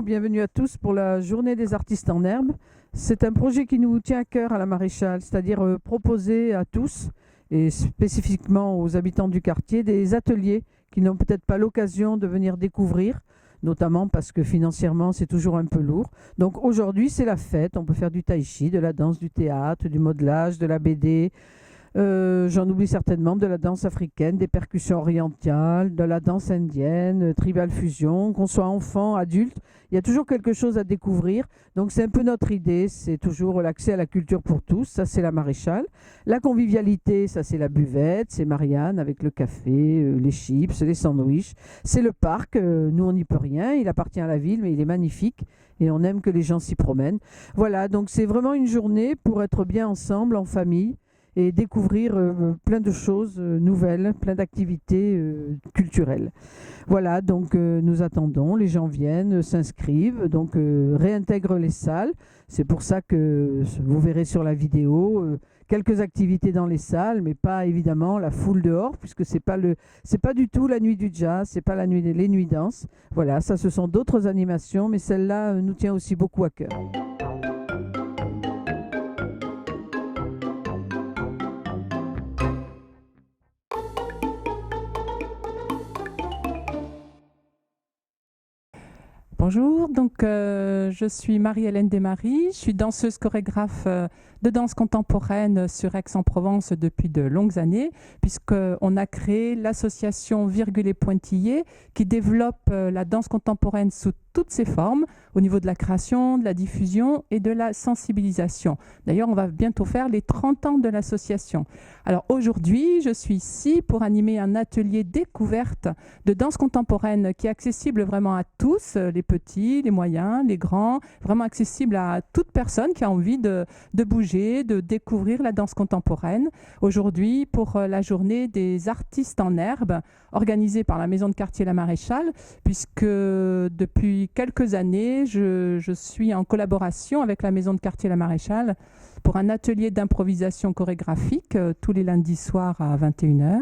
bienvenue à tous pour la Journée des artistes en herbe. C'est un projet qui nous tient à cœur à la Maréchale, c'est-à-dire proposer à tous, et spécifiquement aux habitants du quartier, des ateliers qui n'ont peut-être pas l'occasion de venir découvrir, notamment parce que financièrement c'est toujours un peu lourd. Donc aujourd'hui c'est la fête, on peut faire du tai chi, de la danse, du théâtre, du modelage, de la BD. J'en oublie certainement, de la danse africaine, des percussions orientales, de la danse indienne, tribal fusion, qu'on soit enfant, adulte, il y a toujours quelque chose à découvrir. Donc c'est un peu notre idée, c'est toujours l'accès à la culture pour tous, ça c'est la Maréchale. La convivialité, ça c'est la buvette, c'est Marianne avec le café, les chips, les sandwichs. C'est le parc, nous on n'y peut rien, il appartient à la ville mais il est magnifique et on aime que les gens s'y promènent. Voilà, donc c'est vraiment une journée pour être bien ensemble, en famille, et découvrir plein de choses nouvelles, plein d'activités culturelles. Voilà, donc nous attendons, les gens viennent, s'inscrivent, donc réintègrent les salles. C'est pour ça que vous verrez sur la vidéo quelques activités dans les salles, mais pas évidemment la foule dehors, puisque c'est pas du tout la nuit du jazz, c'est pas les nuits danses. Voilà, ça ce sont d'autres animations, mais celle-là nous tient aussi beaucoup à cœur. Bonjour, donc je suis Marie-Hélène Desmaries, je suis danseuse chorégraphe de danse contemporaine sur Aix-en-Provence depuis de longues années, puisqu'on a créé l'association Virgule et Pointillé qui développe la danse contemporaine sous toutes ses formes, au niveau de la création, de la diffusion et de la sensibilisation. D'ailleurs, on va bientôt faire les 30 ans de l'association. Alors aujourd'hui, je suis ici pour animer un atelier découverte de danse contemporaine qui est accessible vraiment à tous, les petits, les moyens, les grands, vraiment accessible à toute personne qui a envie de bouger, de découvrir la danse contemporaine. Aujourd'hui, pour la journée des artistes en herbe, organisée par la maison de quartier La Maréchale, puisque depuis quelques années, je suis en collaboration avec la maison de quartier La Maréchale pour un atelier d'improvisation chorégraphique tous les lundis soirs à 21h.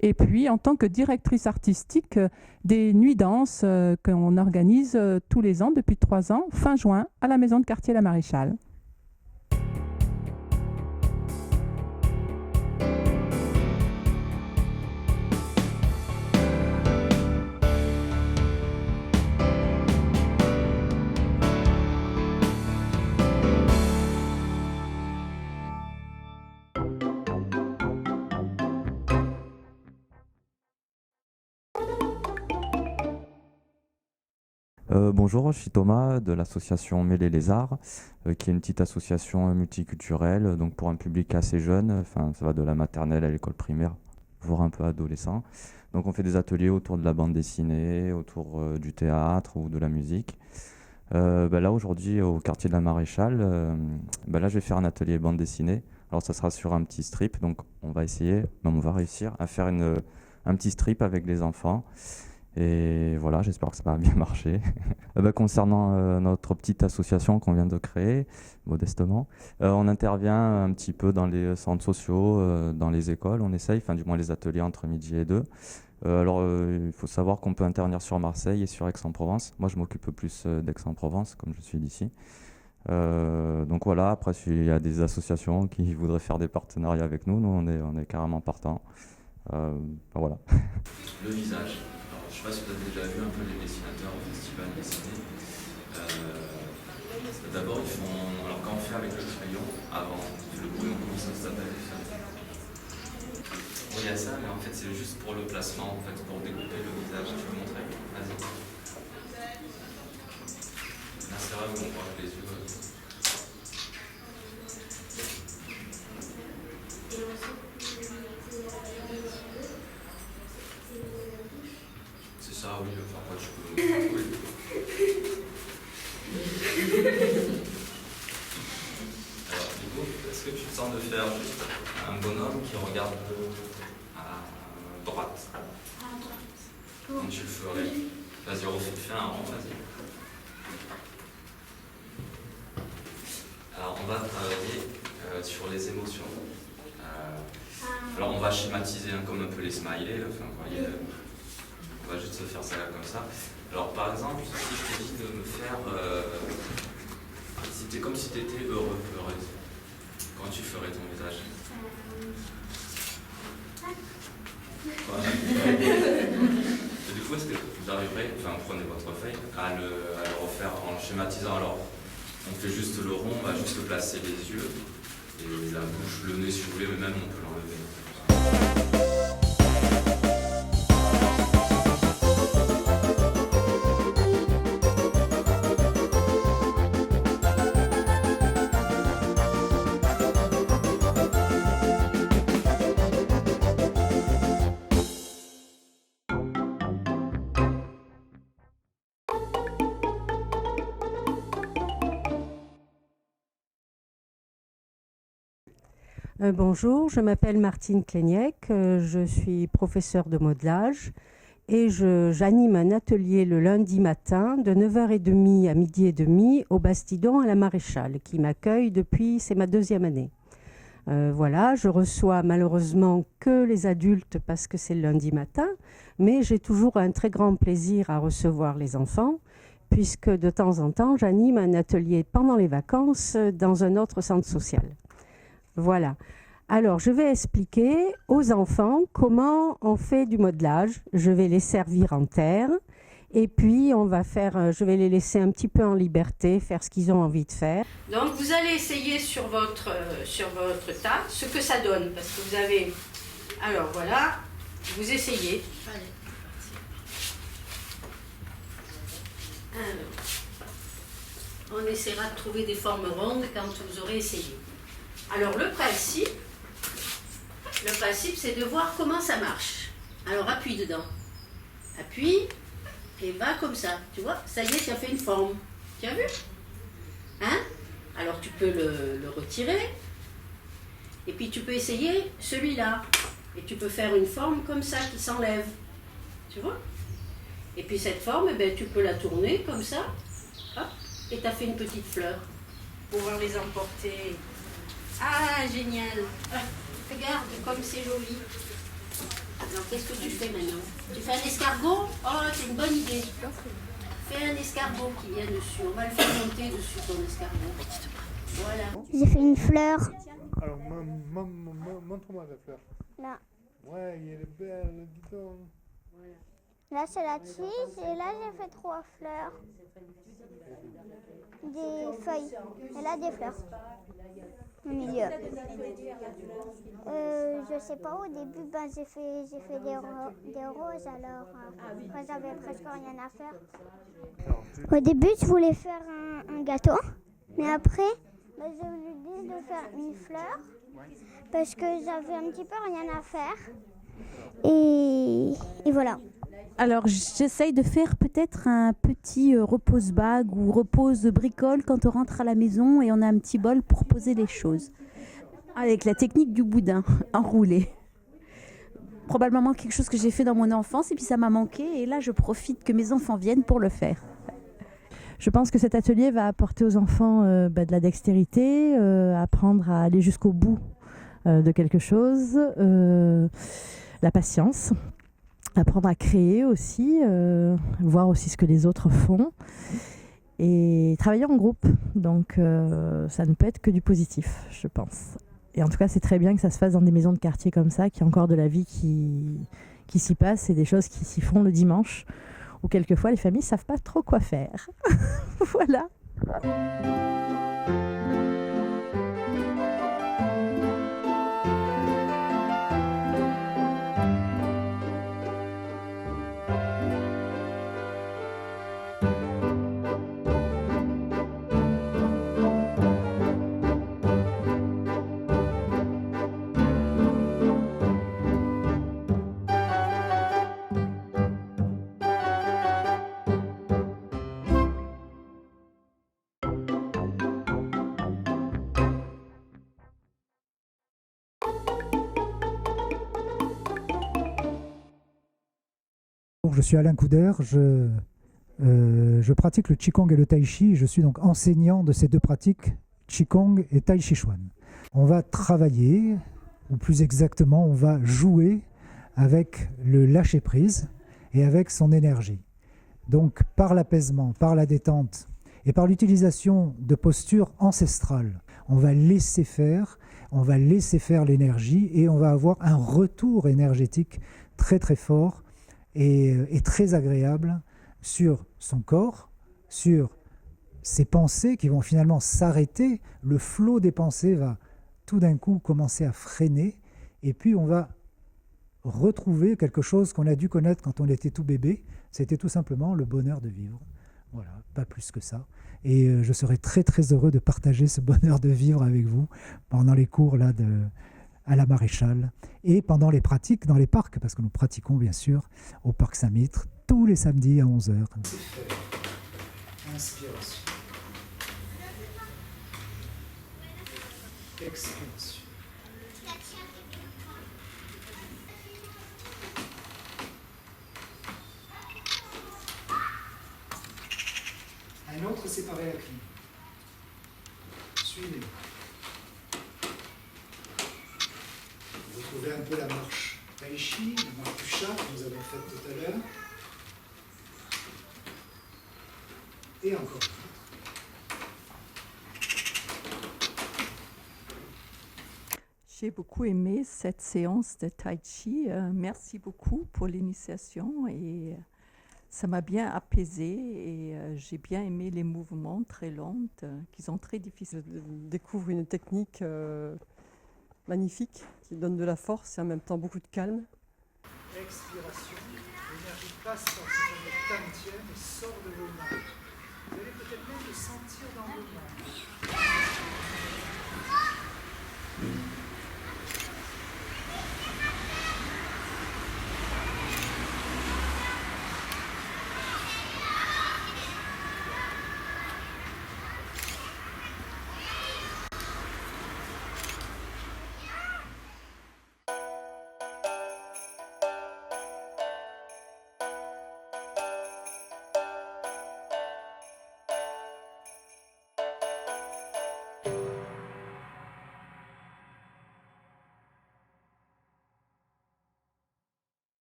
Et puis, en tant que directrice artistique des nuits danse qu'on organise tous les ans depuis 3 ans, fin juin, à la maison de quartier La Maréchale. Bonjour, je suis Thomas de l'association Mêler les Arts, qui est une petite association multiculturelle, donc pour un public assez jeune, enfin ça va de la maternelle à l'école primaire, voire un peu adolescent. Donc on fait des ateliers autour de la bande dessinée, autour du théâtre ou de la musique. Là aujourd'hui au quartier de la Maréchale, là je vais faire un atelier bande dessinée. Alors ça sera sur un petit strip, donc on va réussir à faire un petit strip avec les enfants. Et voilà, j'espère que ça va bien marcher. Concernant notre petite association qu'on vient de créer, modestement, on intervient un petit peu dans les centres sociaux, dans les écoles, on essaye, enfin du moins les ateliers entre midi et 2. Il faut savoir qu'on peut intervenir sur Marseille et sur Aix-en-Provence. Moi, je m'occupe plus d'Aix-en-Provence, comme je suis d'ici. Donc voilà, après, il y a des associations qui voudraient faire des partenariats avec nous. Nous, on est carrément partants. Voilà. Le visage. Je ne sais pas si vous avez déjà vu un peu les dessinateurs au festival dessiné. D'abord, ils font. Alors, quand on fait avec le crayon, avant le brouillon, comment ça s'appelle? Oui, il y a ça, mais en fait, c'est juste pour le placement, en fait, pour découper le visage. Tu veux montrer? Vas-y. Là, c'est vrai où on voit les yeux. C'est ça, oui, enfin, moi, je peux. Oui. Alors, du coup, est-ce que tu te sens de faire juste un bonhomme qui regarde à droite? Comment tu le ferais? Vas-y, fais un rond, vas-y. Alors, on va travailler sur les émotions. Alors, on va schématiser comme un peu les smileys, enfin, vous voyez. On va juste se faire ça là comme ça. Alors par exemple, si je te dis de me faire... c'était comme si tu étais heureux, heureuse. Comment tu ferais ton visage? Et du coup, est-ce que vous arriverez, enfin prenez votre feuille, à le refaire en schématisant? Alors, on fait juste le rond, on va juste placer les yeux, et la bouche, le nez si vous voulez, mais même on peut l'enlever. Bonjour, je m'appelle Martine Kleiniec, je suis professeure de modelage et j'anime un atelier le lundi matin de 9h30 à 12h30 au Bastidon à la Maréchale qui m'accueille depuis, c'est ma 2e année. Voilà, je reçois malheureusement que les adultes parce que c'est le lundi matin, mais j'ai toujours un très grand plaisir à recevoir les enfants puisque de temps en temps j'anime un atelier pendant les vacances dans un autre centre social. Voilà. Alors, je vais expliquer aux enfants comment on fait du modelage. Je vais les servir en terre et puis je vais les laisser un petit peu en liberté, faire ce qu'ils ont envie de faire. Donc, vous allez essayer sur votre tas ce que ça donne parce que vous avez... Alors, voilà, vous essayez. Allez. Alors, on essaiera de trouver des formes rondes quand vous aurez essayé. Alors le principe, c'est de voir comment ça marche. Alors appuie dedans. Appuie et va comme ça. Tu vois, ça y est, tu as fait une forme. Tu as vu? Hein? Alors tu peux le retirer. Et puis tu peux essayer celui-là. Et tu peux faire une forme comme ça qui s'enlève. Tu vois? Et puis cette forme, eh ben, tu peux la tourner comme ça. Hop, et tu as fait une petite fleur. Pour pouvoir les emporter. Ah, génial. Regarde comme c'est joli. Alors, qu'est-ce que tu fais maintenant? Tu fais un escargot? Oh, c'est une bonne idée. Fais un escargot qui vient dessus. On va le faire monter dessus, ton escargot. Voilà. J'ai fait une fleur. Alors, montre-moi la fleur. Là. Ouais, elle est belle, dis donc. Là, c'est la tige. Et là, j'ai fait 3 fleurs. Des feuilles. Et là, des fleurs. Au milieu. Je sais pas, au début, j'ai fait des roses, alors quand j'avais presque rien à faire. Au début, je voulais faire un gâteau, mais après, j'ai eu l'idée de faire une fleur, parce que j'avais un petit peu rien à faire, et voilà. Alors, j'essaye de faire peut-être un petit repose-bague ou repose-bricole quand on rentre à la maison et on a un petit bol pour poser les choses. Avec la technique du boudin enroulé. Probablement quelque chose que j'ai fait dans mon enfance et puis ça m'a manqué. Et là, je profite que mes enfants viennent pour le faire. Je pense que cet atelier va apporter aux enfants de la dextérité, apprendre à aller jusqu'au bout de quelque chose, la patience. Apprendre à créer aussi, voir aussi ce que les autres font et travailler en groupe. Donc ça ne peut être que du positif, je pense. Et en tout cas, c'est très bien que ça se fasse dans des maisons de quartier comme ça, qu'il y a encore de la vie qui s'y passe et des choses qui s'y font le dimanche, où quelquefois les familles ne savent pas trop quoi faire. Voilà. Je suis Alain Couder, je pratique le Qigong et le Tai Chi. Je suis donc enseignant de ces deux pratiques, Qigong et Tai Chi Chuan. On va travailler, ou plus exactement, on va jouer avec le lâcher-prise et avec son énergie. Donc par l'apaisement, par la détente et par l'utilisation de postures ancestrales, on va laisser faire l'énergie et on va avoir un retour énergétique très très fort et très agréable sur son corps, sur ses pensées qui vont finalement s'arrêter. Le flot des pensées va tout d'un coup commencer à freiner et puis on va retrouver quelque chose qu'on a dû connaître quand on était tout bébé. C'était tout simplement le bonheur de vivre. Voilà, pas plus que ça. Et je serai très très heureux de partager ce bonheur de vivre avec vous pendant les cours là à la Maréchale et pendant les pratiques dans les parcs, parce que nous pratiquons bien sûr au Parc Saint-Mitre tous les samedis à 11h. Inspiration. Expiration. Un autre séparé la clé. Suivez. Vous retrouvez un peu la marche Tai Chi, la marche du chat que nous avons faite tout à l'heure. Et encore. J'ai beaucoup aimé cette séance de Tai Chi. Merci beaucoup pour l'initiation et ça m'a bien apaisée et j'ai bien aimé les mouvements très lents qui sont très difficiles. Je découvre une technique magnifique qui donne de la force et en même temps beaucoup de calme. Expiration, l'énergie passe par ce fameux tam-tien et sort de vos mains. Vous allez peut-être même le sentir dans vos mains.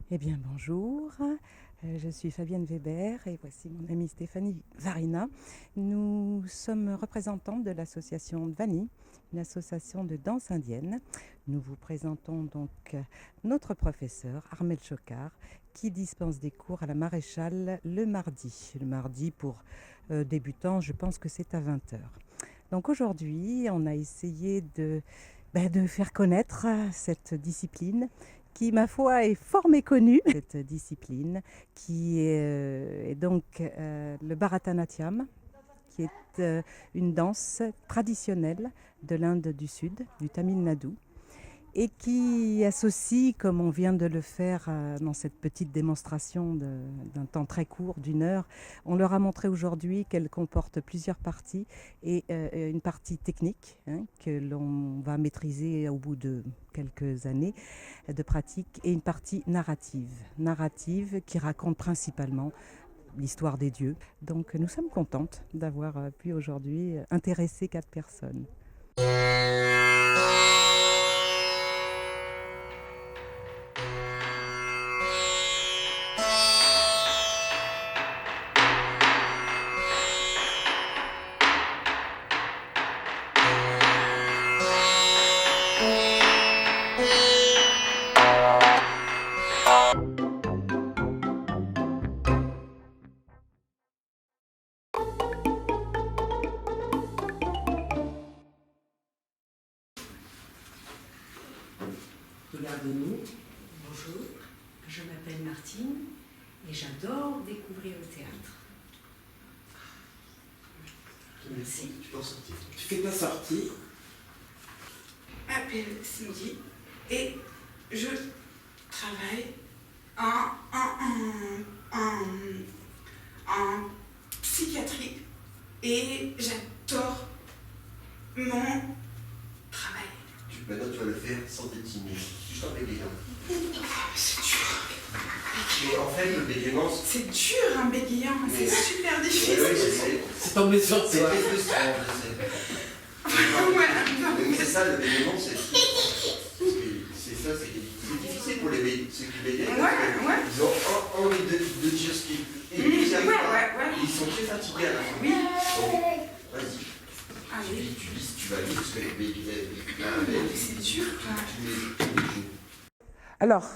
Eh bien, bonjour, je suis Fabienne Weber et voici mon amie Stéphanie Varina. Nous sommes représentantes de l'association Dvani, une association de danse indienne. Nous vous présentons donc notre professeur Armel Chokar qui dispense des cours à la Maréchale le mardi. Le mardi pour débutants, je pense que c'est à 20h. Donc aujourd'hui, on a essayé de faire connaître cette discipline qui, ma foi, est fort méconnue. Cette discipline qui est donc le Bharatanatyam, qui est une danse traditionnelle de l'Inde du Sud, du Tamil Nadu, et qui associe, comme on vient de le faire dans cette petite démonstration d'un temps très court, d'1 heure, on leur a montré aujourd'hui qu'elle comporte plusieurs parties et une partie technique que l'on va maîtriser au bout de quelques années de pratique et une partie narrative qui raconte principalement l'histoire des dieux. Donc nous sommes contentes d'avoir pu aujourd'hui intéresser 4 personnes. Regardez-nous. Bonjour, je m'appelle Martine et j'adore découvrir le théâtre. Merci. Tu peux en sortir. Tu fais ta sortie. Je m'appelle Cindy et je travaille en psychiatrie et j'adore mon travail. Maintenant, tu vas le faire sans être timide, juste en bégayant. C'est dur. Mais en fait, le bégaiement... C'est dur, un bégayant, c'est super difficile. Oui, je sais. C'est tombé sur toi. C'est très frustrant, je sais. Mais c'est ça, le bégaiement, c'est ça, c'est difficile pour ceux qui bégayent. Ils ont envie de dire ce qu'ils... Et puis, ils sont très fatigués à la fin. Oui. Donc, vas-y. Allez. Tu vas lire parce que les bégayes... C'est dur, quoi. Alors,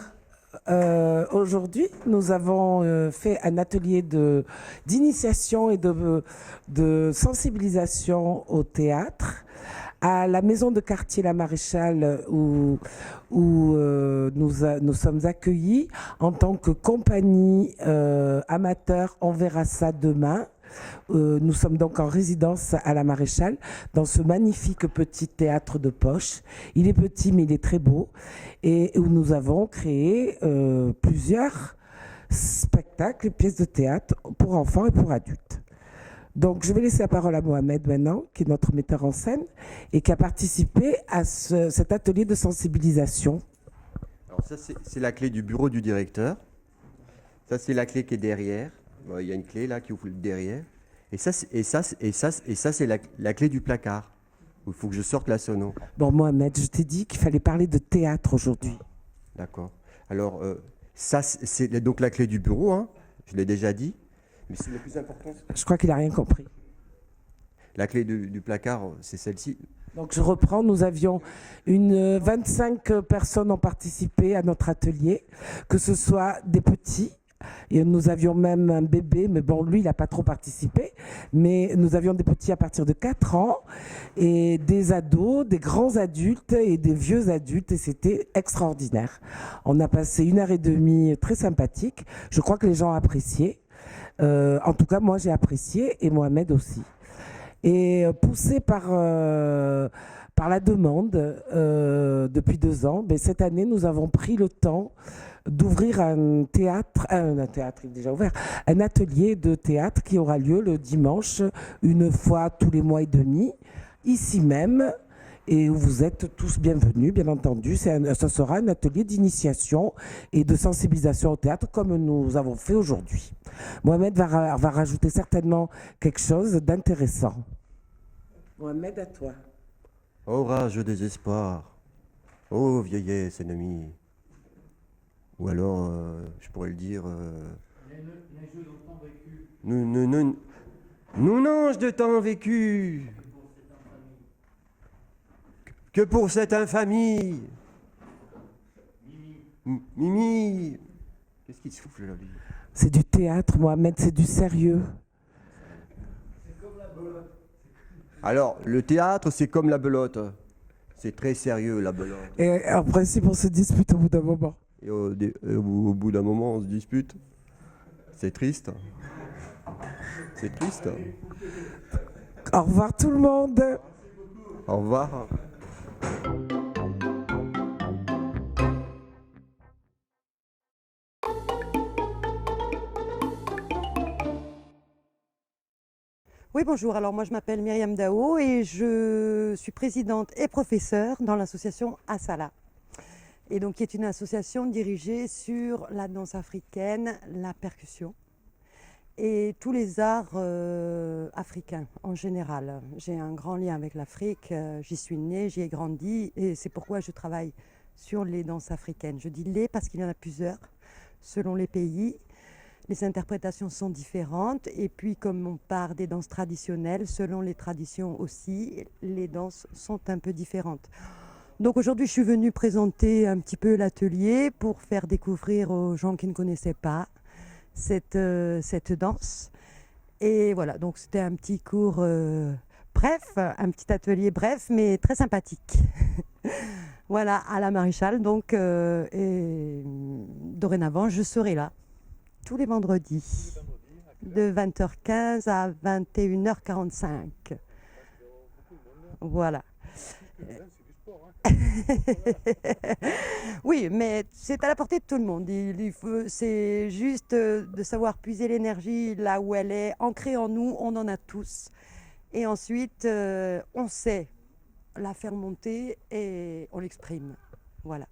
aujourd'hui, nous avons fait un atelier d'initiation et de sensibilisation au théâtre à la maison de quartier La Maréchale où nous sommes accueillis en tant que compagnie amateur. On verra ça demain. Nous sommes donc en résidence à La Maréchale dans ce magnifique petit théâtre de poche. Il est petit mais il est très beau et où nous avons créé plusieurs spectacles, pièces de théâtre pour enfants et pour adultes. Donc je vais laisser la parole à Mohamed maintenant, qui est notre metteur en scène et qui a participé à cet atelier de sensibilisation. Alors ça c'est la clé du bureau du directeur. Ça c'est la clé qui est derrière. Il y a une clé là qui ouvre le derrière. Et ça c'est la clé du placard. Il faut que je sorte la sono. Bon Mohamed, je t'ai dit qu'il fallait parler de théâtre aujourd'hui. D'accord. Alors ça c'est donc la clé du bureau, hein. Je l'ai déjà dit. Mais c'est le plus important. Je crois qu'il n'a rien compris. La clé du placard, c'est celle-ci. Donc je reprends, nous avions 25 personnes ont participé à notre atelier, que ce soit des petits, et nous avions même un bébé, mais bon, lui, il n'a pas trop participé, mais nous avions des petits à partir de 4 ans, et des ados, des grands adultes et des vieux adultes, et c'était extraordinaire. On a passé 1h30 très sympathique, je crois que les gens ont apprécié. En tout cas, moi, j'ai apprécié, et Mohamed aussi. Et poussé par la demande depuis 2 ans, mais cette année, nous avons pris le temps d'ouvrir un théâtre, il est déjà ouvert, un atelier de théâtre qui aura lieu le dimanche, 1 fois tous les mois et demi, ici même, et où vous êtes tous bienvenus, bien entendu. Ce sera un atelier d'initiation et de sensibilisation au théâtre, comme nous avons fait aujourd'hui. Mohamed va rajouter certainement quelque chose d'intéressant. Mohamed, à toi. Ô rage au désespoir, ô vieillesse ennemie. Ou alors, je pourrais le dire... Nous n'ange de temps vécu que pour cette infamie. Mimi. Qu'est-ce qu'il souffle là, lui ? C'est du théâtre, Mohamed, c'est du sérieux. Alors, le théâtre, c'est comme la belote. C'est très sérieux, la belote. Et en principe, on se dispute au bout d'un moment. Et au bout d'un moment, on se dispute. C'est triste. C'est triste. Au revoir tout le monde. Au revoir. Oui, bonjour. Alors moi je m'appelle Myriam Dao et je suis présidente et professeure dans l'association Asala. Et donc qui est une association dirigée sur la danse africaine, la percussion et tous les arts africains en général. J'ai un grand lien avec l'Afrique, j'y suis née, j'y ai grandi et c'est pourquoi je travaille sur les danses africaines. Je dis les parce qu'il y en a plusieurs selon les pays. Les interprétations sont différentes et puis comme on part des danses traditionnelles, selon les traditions aussi, les danses sont un peu différentes. Donc aujourd'hui, je suis venue présenter un petit peu l'atelier pour faire découvrir aux gens qui ne connaissaient pas cette danse. Et voilà, donc c'était un petit cours bref, un petit atelier bref, mais très sympathique. Voilà, à la Maréchale, donc, et dorénavant, je serai là tous les vendredis, de 20h15 à 21h45. Voilà. Oui, mais c'est à la portée de tout le monde. C'est juste de savoir puiser l'énergie là où elle est, ancrée en nous, on en a tous. Et ensuite, on sait la faire monter et on l'exprime. Voilà.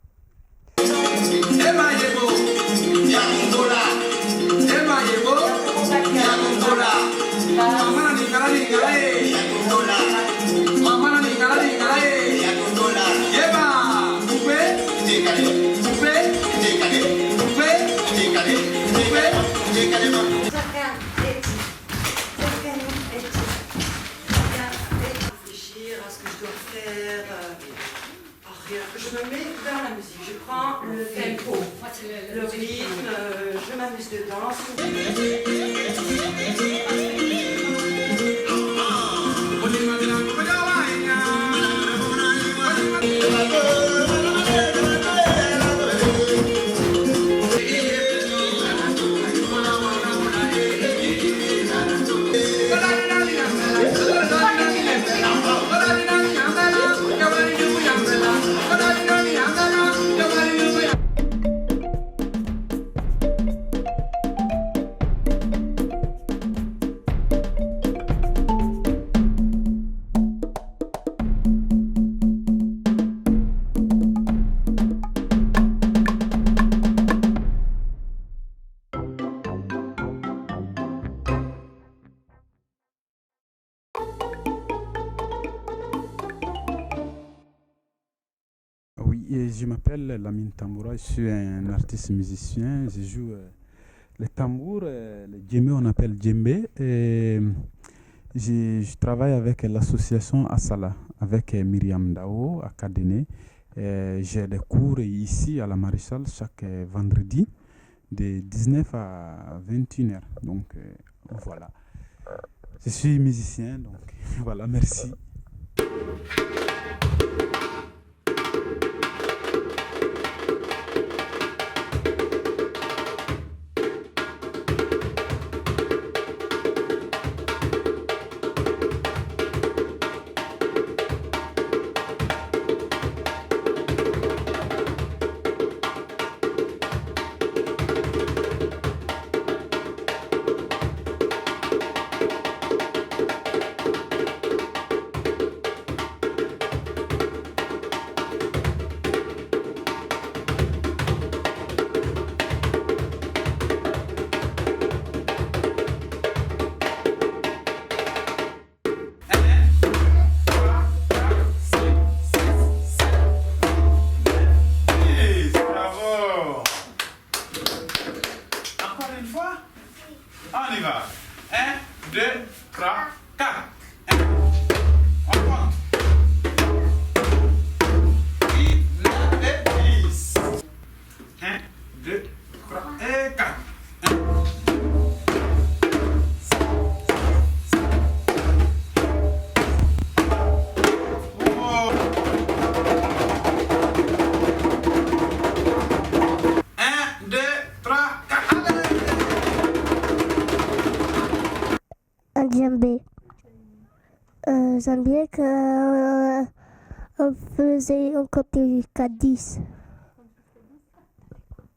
Réfléchir à ce que je dois faire. Je me mets dans la musique, je prends le tempo, le rythme, je m'amuse dedans. Oui, je m'appelle Lamine Tamboura, je suis un artiste musicien, je joue le tambour, le djembé on appelle djembé, et je travaille avec l'association Asala, avec Myriam Dao à Kadene. J'ai des cours ici à la Maréchale chaque vendredi de 19 à 21h, donc voilà. Je suis musicien, donc voilà, merci. On y va. 1, 2, 3, 4. Djembé. J'aime bien qu'on faisait un côté Cadiz.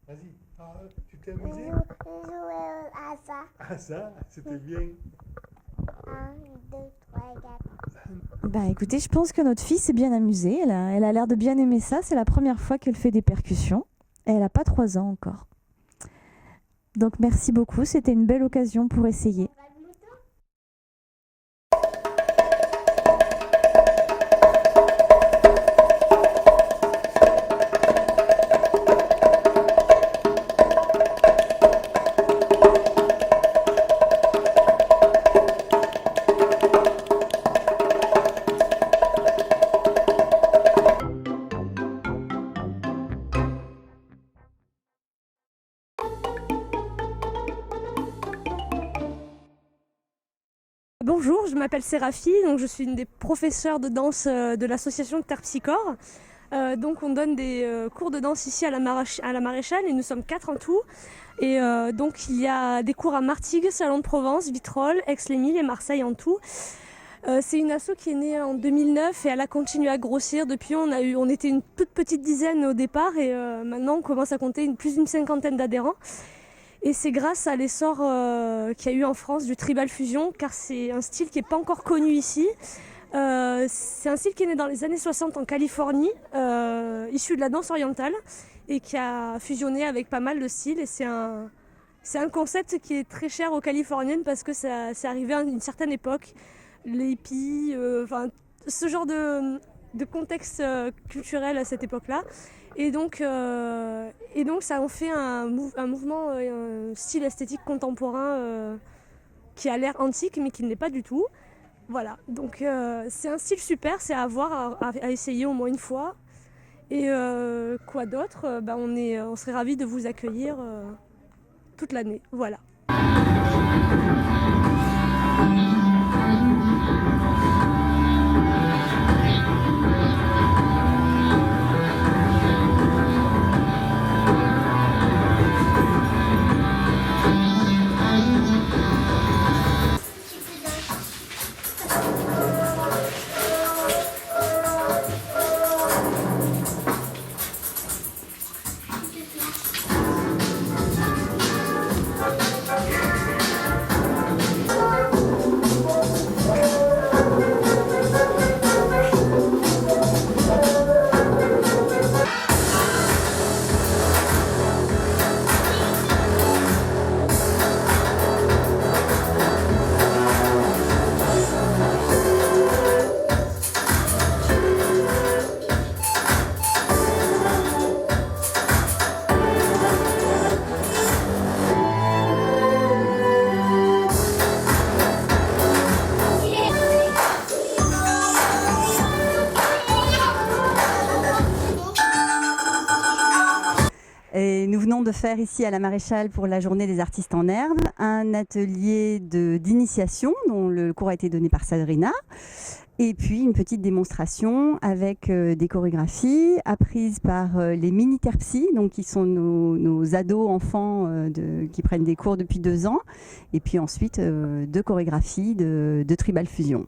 Vas-y, tu t'es amusé Jouer à ça. Ah ça, c'était bien. 1, Bah écoutez, je pense que notre fille s'est bien amusée. Elle a l'air de bien aimer ça. C'est la première fois qu'elle fait des percussions. Et elle n'a pas 3 ans encore. Donc merci beaucoup. C'était une belle occasion pour essayer. Bonjour, je m'appelle Séraphie, donc je suis une des professeurs de danse de l'association Terpsichore. Donc on donne des cours de danse ici à la Maréchale et nous sommes 4 en tout. Et donc il y a des cours à Martigues, Salon de Provence, Vitrolles, Aix-les-Milles et Marseille en tout. C'est une asso qui est née en 2009 et elle a continué à grossir. Depuis on était une toute petite dizaine au départ et maintenant on commence à compter plus d'une 50aine d'adhérents. Et c'est grâce à l'essor qu'il y a eu en France du tribal fusion, car c'est un style qui n'est pas encore connu ici. C'est un style qui est né dans les années 60 en Californie, issu de la danse orientale, et qui a fusionné avec pas mal de styles. Et c'est un concept qui est très cher aux Californiennes parce que c'est arrivé à une certaine époque. Les hippies, ce genre de contexte culturel à cette époque-là. Et donc ça en fait un mouvement, un style esthétique contemporain qui a l'air antique mais qui ne l'est pas du tout. Voilà, donc c'est un style super, c'est à voir, à essayer au moins une fois. Et quoi d'autre, on serait ravis de vous accueillir toute l'année. Voilà. Et nous venons de faire ici à la Maréchale pour la journée des artistes en herbe un atelier d'initiation dont le cours a été donné par Sabrina et puis une petite démonstration avec des chorégraphies apprises par les mini Terpsi, donc qui sont nos ados enfants qui prennent des cours depuis 2 ans et puis ensuite 2 chorégraphies de tribal fusion.